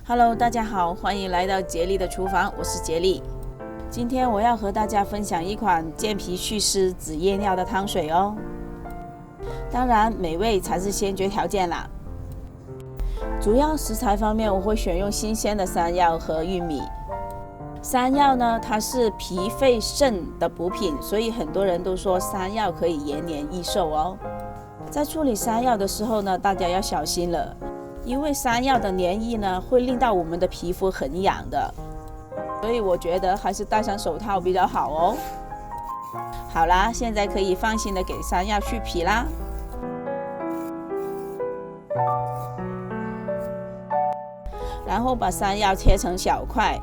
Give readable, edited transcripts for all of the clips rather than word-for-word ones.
Hello， 大家好，欢迎来到杰利的厨房，我是杰利。今天我要和大家分享一款健脾祛湿、止夜尿的汤水哦。当然，美味才是先决条件啦。主要食材方面，我会选用新鲜的山药和玉米。山药呢，它是脾肺肾的补品，所以很多人都说山药可以延年益寿哦。在处理山药的时候呢，大家要小心了。因为山药的黏液呢，会令到我们的皮肤很痒的，所以我觉得还是戴上手套比较好哦。好啦，现在可以放心的给山药去皮啦。然后把山药切成小块，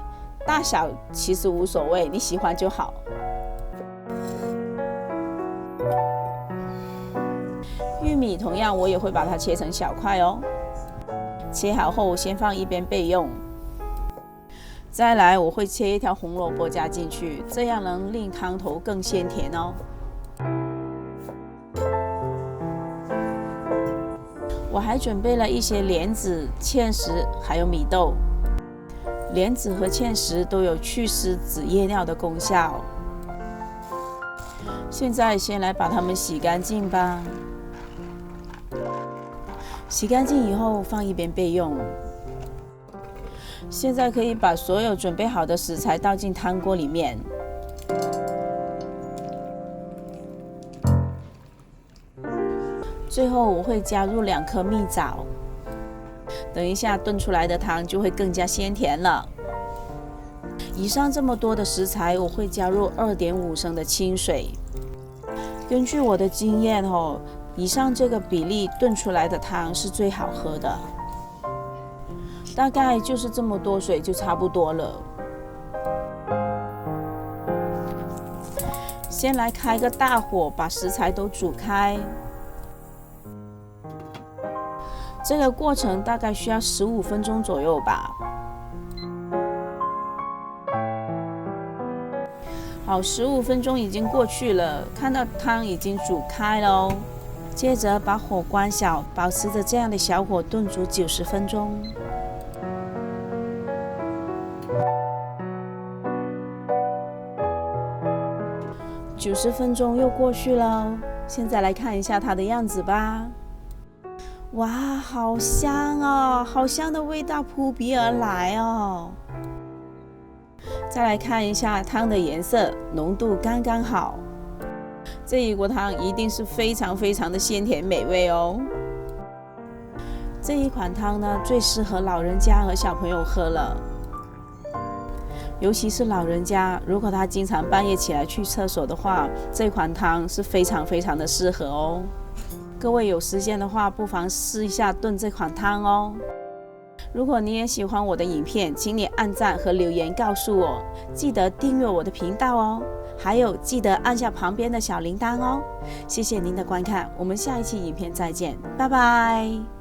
大小其实无所谓，你喜欢就好。玉米同样我也会把它切成小块哦。切好后先放一边备用。再来我会切一条红萝卜加进去，这样能令汤头更鲜甜哦。我还准备了一些莲子、芡实还有米豆。莲子和芡实都有祛湿止夜尿的功效。现在先来把它们洗干净吧。洗干净以后放一边备用。现在可以把所有准备好的食材倒进汤锅里面。最后我会加入2颗蜜枣，等一下炖出来的汤就会更加鲜甜了。以上这么多的食材，我会加入2.5升的清水。根据我的经验以上这个比例炖出来的汤是最好喝的，大概就是这么多水就差不多了。先来开个大火，把食材都煮开。这个过程大概需要15分钟左右吧。好，15分钟已经过去了，看到汤已经煮开了哦。接着把火关小，保持着这样的小火炖煮90分钟。90分钟又过去了，现在来看一下它的样子吧。哇，好香哦，好香的味道扑鼻而来哦。再来看一下汤的颜色，浓度刚刚好。这一锅汤一定是非常的鲜甜美味哦。这一款汤呢，最适合老人家和小朋友喝了。尤其是老人家，如果他经常半夜起来去厕所的话，这款汤是非常的适合哦。各位有时间的话，不妨试一下炖这款汤哦。如果你也喜欢我的影片，请你按赞和留言告诉我，记得订阅我的频道哦。还有记得按下旁边的小铃铛哦。谢谢您的观看，我们下一期影片再见，拜拜。